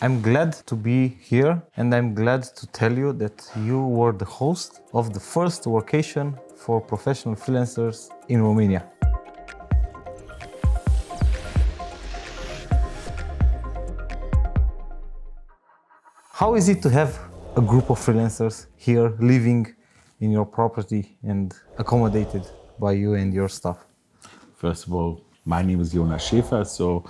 I'm glad to be here, and I'm glad to tell you that you were the host of the first Workation for professional freelancers in Romania. How is it to have a group of freelancers here living in your property and accommodated by you and your staff? First of all, my name is Jonas Schäfer, so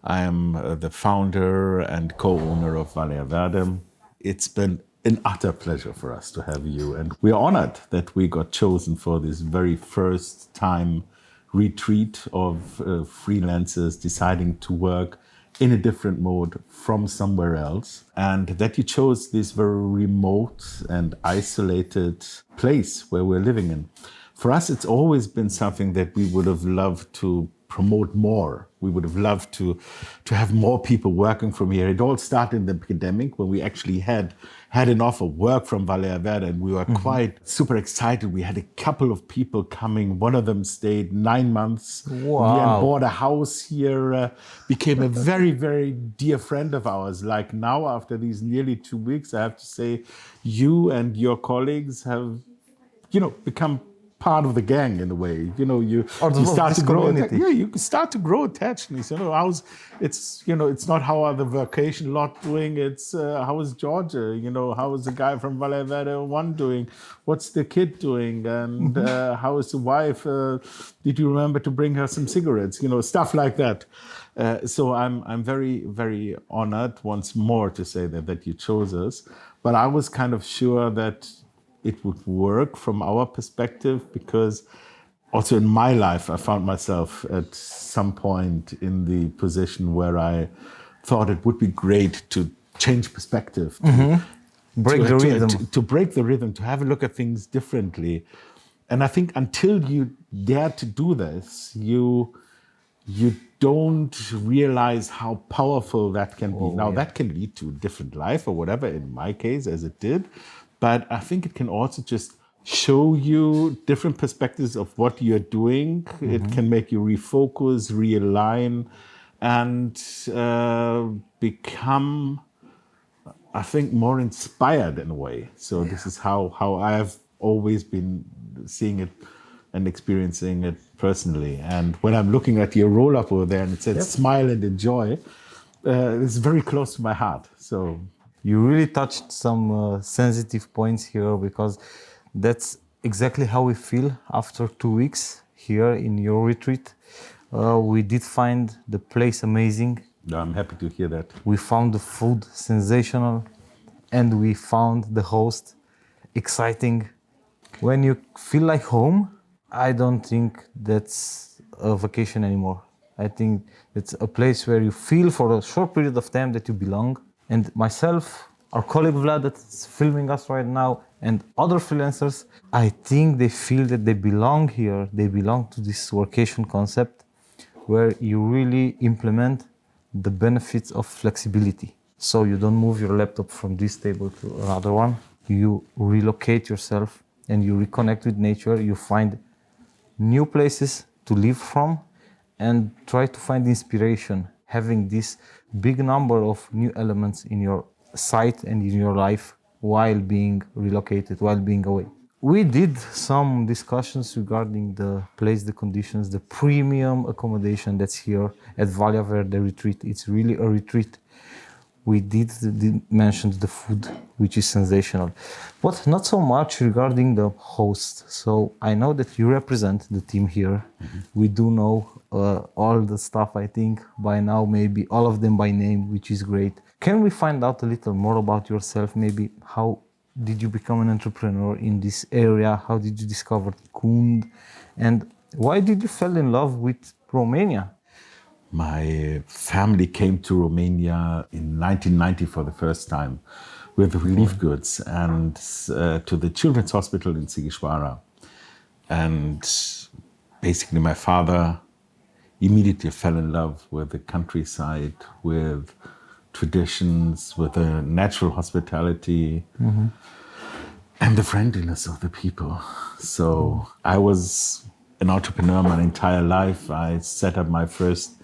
I am the founder and co-owner of Valea Verde. It's been an utter pleasure for us to have you, and we are honored that we got chosen for this very first time retreat of freelancers deciding to work in a different mode from somewhere else, and that you chose this very remote and isolated place where we're living in. For us, it's always been something that we would have loved to promote more. We would have loved to have more people working from here. It all started in the pandemic when we actually had enough of work from Valea Verde, and we were quite super excited. We had a couple of people coming. One of them stayed 9 months. Wow. And bought a house here, became a very, very dear friend of ours. Like now, after these nearly 2 weeks, I have to say, you and your colleagues have, become part of the gang in a way. You start to grow. You start to grow attachedness. It's not how are the Workation lot doing. It's how is Georgia? How is the guy from Valea Verde 1 doing? What's the kid doing? And how is the wife? Did you remember to bring her some cigarettes? Stuff like that. So I'm very, very honored once more to say that you chose us. But I was kind of sure that it would work from our perspective, because also in my life, I found myself at some point in the position where I thought it would be great to change perspective, to break the rhythm, to have a look at things differently. And I think until you dare to do this, you don't realize how powerful that can be. That can lead to a different life or whatever, in my case, as it did. But I think it can also just show you different perspectives of what you're doing. It can make you refocus, realign, and become, I think, more inspired in a way. So this is how I have always been seeing it and experiencing it personally. And when I'm looking at your roll-up over there and it says smile and enjoy, it's very close to my heart. So you really touched some sensitive points here, because that's exactly how we feel after 2 weeks here in your retreat. We did find the place amazing. I'm happy to hear that. We found the food sensational, and we found the host exciting. When you feel like home, I don't think that's a vacation anymore. I think it's a place where you feel for a short period of time that you belong. And myself, our colleague Vlad that's filming us right now, and other freelancers, I think they feel that they belong here. They belong to this Workation concept, where you really implement the benefits of flexibility. So you don't move your laptop from this table to another one. You relocate yourself and you reconnect with nature. You find new places to live from and try to find inspiration, having this big number of new elements in your site and in your life while being relocated, while being away. We did some discussions regarding the place, the conditions, the premium accommodation that's here at Valea Verde retreat. It's really a retreat. We did mention the food, which is sensational, but not so much regarding the host. So I know that you represent the team here. We do know all the stuff, I think, by now, maybe all of them by name, which is great. Can we find out a little more about yourself? Maybe how did you become an entrepreneur in this area? How did you discover Cund? And why did you fall in love with Romania? My family came to Romania in 1990 for the first time with relief goods and to the Children's Hospital in Sighișoara. And basically my father immediately fell in love with the countryside, with traditions, with the natural hospitality and the friendliness of the people. So I was an entrepreneur my entire life. I set up my first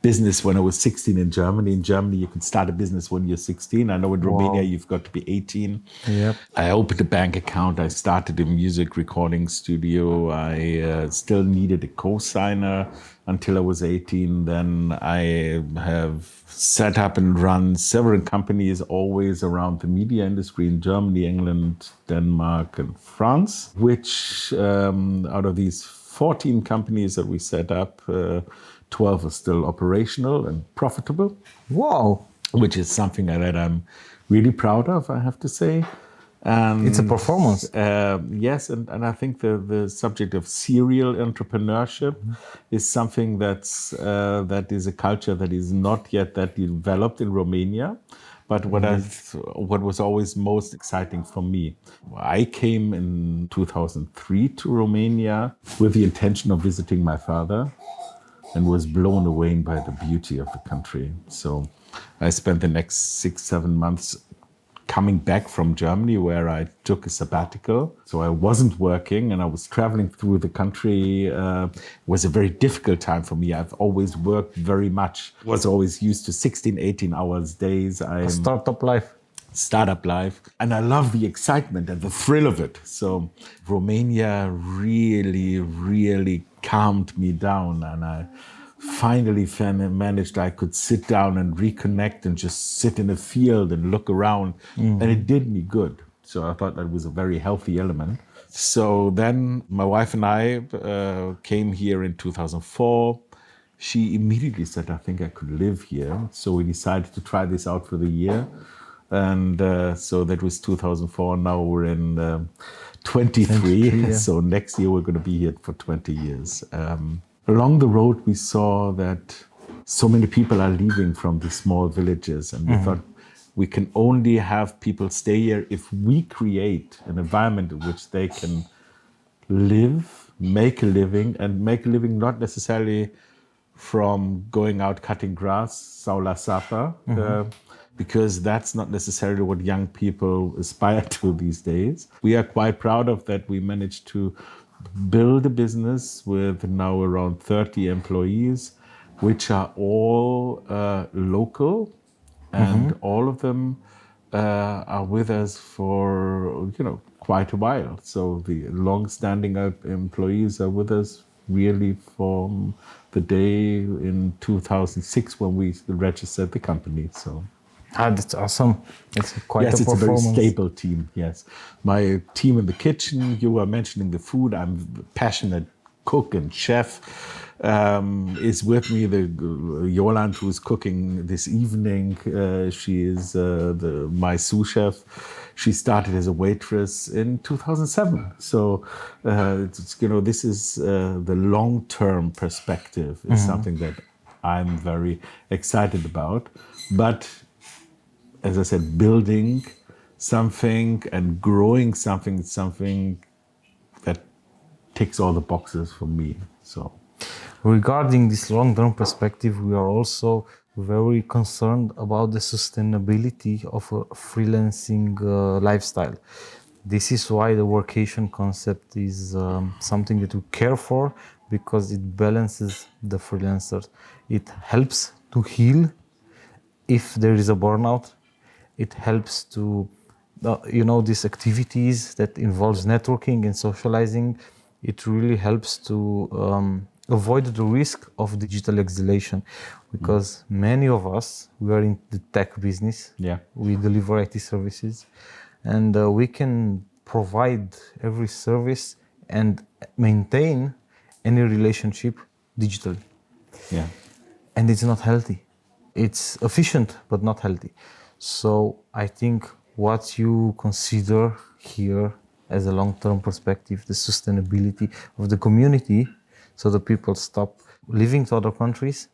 business when I was 16 in Germany. In Germany, you can start a business when you're 16. I know in Romania, you've got to be 18. Yep. I opened a bank account. I started a music recording studio. I still needed a co-signer until I was 18. Then I have set up and run several companies, always around the media industry in Germany, England, Denmark, and France, which out of these 14 companies that we set up, 12 are still operational and profitable. Wow. Which is something that I'm really proud of, I have to say. And, it's a performance. Yes, and I think the subject of serial entrepreneurship is something that is a culture that is not yet that developed in Romania. But what was always most exciting for me, I came in 2003 to Romania with the intention of visiting my father, and was blown away by the beauty of the country. So I spent the next 6-7 months coming back from Germany, where I took a sabbatical. So I wasn't working and I was traveling through the country. It was a very difficult time for me. I've always worked very much, was always used to 16, 18 hours days. Startup life. And I love the excitement and the thrill of it. So Romania really, really calmed me down, and I finally managed, I could sit down and reconnect and just sit in a field and look around, and it did me good. So I thought that was a very healthy element. So then my wife and I came here in 2004. She immediately said, I think I could live here. So we decided to try this out for the year. And so that was 2004. Now we're in 23. So next year we're going to be here for 20 years. Along the road, we saw that so many people are leaving from the small villages. And we thought we can only have people stay here if we create an environment in which they can live, make a living, and make a living not necessarily from going out cutting grass, saula sapa, because that's not necessarily what young people aspire to these days. We are quite proud of that. We managed to build a business with now around 30 employees, which are all local, and all of them are with us for quite a while. So the long-standing employees are with us really from the day in 2006 when we registered the company. So. That's awesome. It's quite yes, a performance. It's a very stable team, yes. My team in the kitchen, you were mentioning the food. I'm a passionate cook and chef. Is with me, the Yolande, who's cooking this evening. She is my sous chef. She started as a waitress in 2007. So, this is the long-term perspective is something that I'm very excited about. But as I said, building something and growing something that ticks all the boxes for me. So, regarding this long-term perspective, we are also very concerned about the sustainability of a freelancing lifestyle. This is why the workation concept is something that we care for, because it balances the freelancers. It helps to heal if there is a burnout. It helps to, these activities that involves networking and socializing. It really helps to avoid the risk of digital exhalation, because many of us, we are in the tech business. Yeah. We deliver IT services, and we can provide every service and maintain any relationship digitally. Yeah. And it's not healthy. It's efficient, but not healthy. So I think what you consider here as a long-term perspective, the sustainability of the community, so the people stop living to other countries,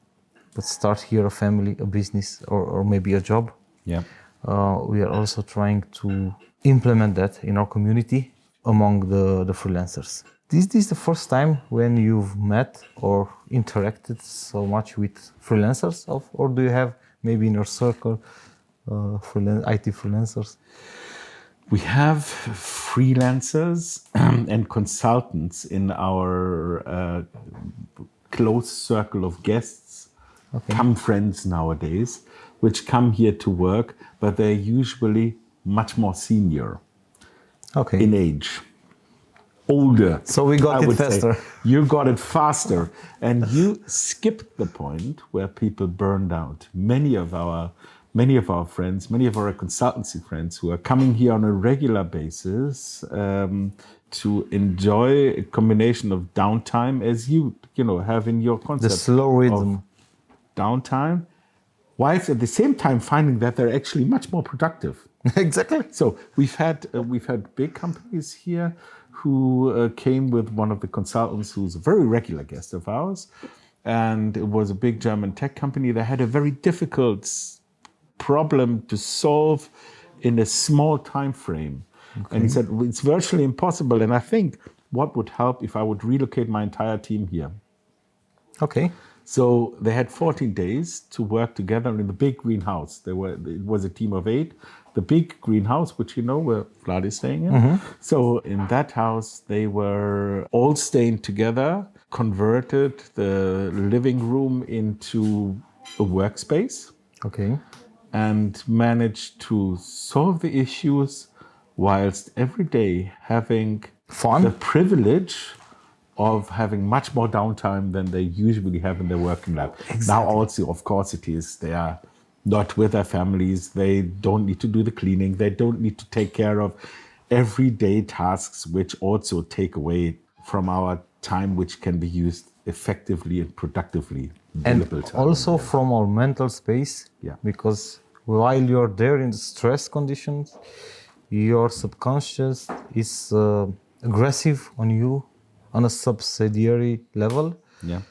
but start here a family, a business, or maybe a job. Yeah. We are also trying to implement that in our community among the freelancers. Is this the first time when you've met or interacted so much with freelancers, or do you have maybe in your circle IT freelancers? We have freelancers and consultants in our close circle of guests come friends nowadays, which come here to work, but they're usually much more senior Okay. in age, older. So we got I it would say. faster. You got it faster, and you skipped the point where people burned out. Many of our friends, many of our consultancy friends who are coming here on a regular basis to enjoy a combination of downtime, as you have in your The concept. slow rhythm. Of downtime, whilst at the same time finding that they're actually much more productive. Exactly. So we've had big companies here who came with one of the consultants who's a very regular guest of ours, and it was a big German tech company that had a very difficult problem to solve in a small time frame. Okay. And he said, it's virtually impossible. And I think what would help if I would relocate my entire team here. Okay. So they had 14 days to work together in the big greenhouse. It was a team of 8. The big greenhouse, which where Vlad is staying in. Mm-hmm. So in that house, they were all staying together, converted the living room into a workspace. Okay. And managed to solve the issues whilst every day having fun, the privilege of having much more downtime than they usually have in their working life. Exactly. Now also, of course, it is. They are not with their families. They don't need to do the cleaning. They don't need to take care of everyday tasks, which also take away from our time, which can be used effectively and productively. And also from our mental space, because while you're there in the stress conditions, your subconscious is aggressive on you on a subsidiary level. Yeah.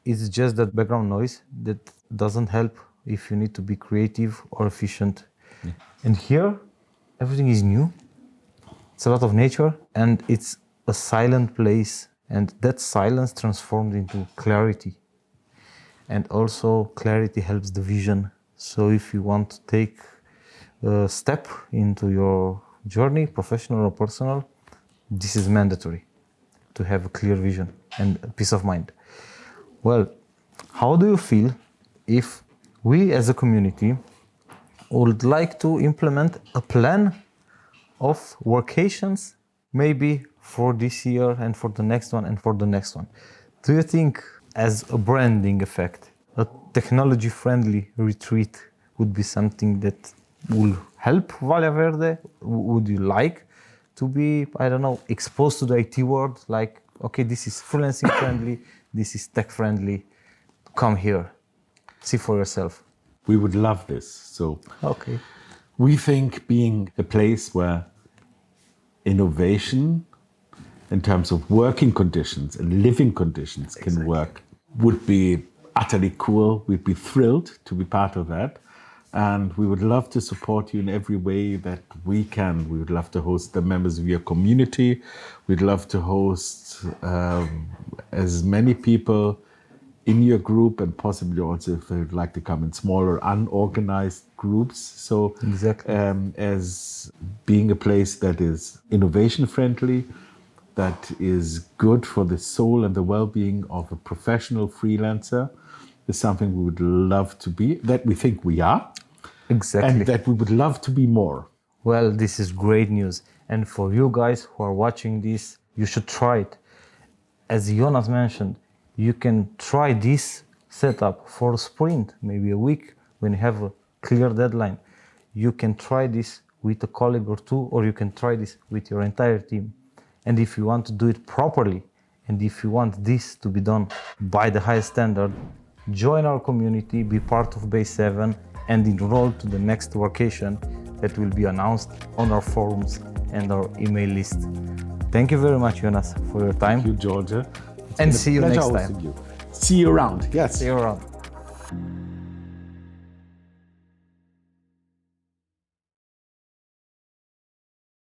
It's just that background noise that doesn't help if you need to be creative or efficient. Yeah. And here, everything is new. It's a lot of nature, and it's a silent place, and that silence transformed into clarity. And also clarity helps the vision. So if you want to take a step into your journey, professional or personal, this is mandatory to have a clear vision and a peace of mind. Well, how do you feel if we as a community would like to implement a plan of workations, maybe for this year and for the next one and for the next one? Do you think as a branding effect, a technology-friendly retreat would be something that will help Valea Verde? Would you like to be, exposed to the IT world? Like, okay, this is freelancing friendly, this is tech friendly. Come here, see for yourself. We would love this. So, okay, we think being a place where innovation in terms of working conditions and living conditions can work would be utterly cool. We'd be thrilled to be part of that. And we would love to support you in every way that we can. We would love to host the members of your community. We'd love to host as many people in your group, and possibly also if they'd like to come in smaller, unorganized groups. So as being a place that is innovation friendly, that is good for the soul and the well-being of a professional freelancer, is something we would love to be, that we think we are. Exactly. And that we would love to be more. Well, this is great news. And for you guys who are watching this, you should try it. As Jonas mentioned, you can try this setup for a sprint, maybe a week, when you have a clear deadline. You can try this with a colleague or two, or you can try this with your entire team. And if you want to do it properly, and if you want this to be done by the highest standard, join our community, be part of Baza7, and enroll to the next Workation that will be announced on our forums and our email list. Thank you very much, Jonas, for your time. Thank you, Georgia. And see you next time. See you around. Yes. See you around.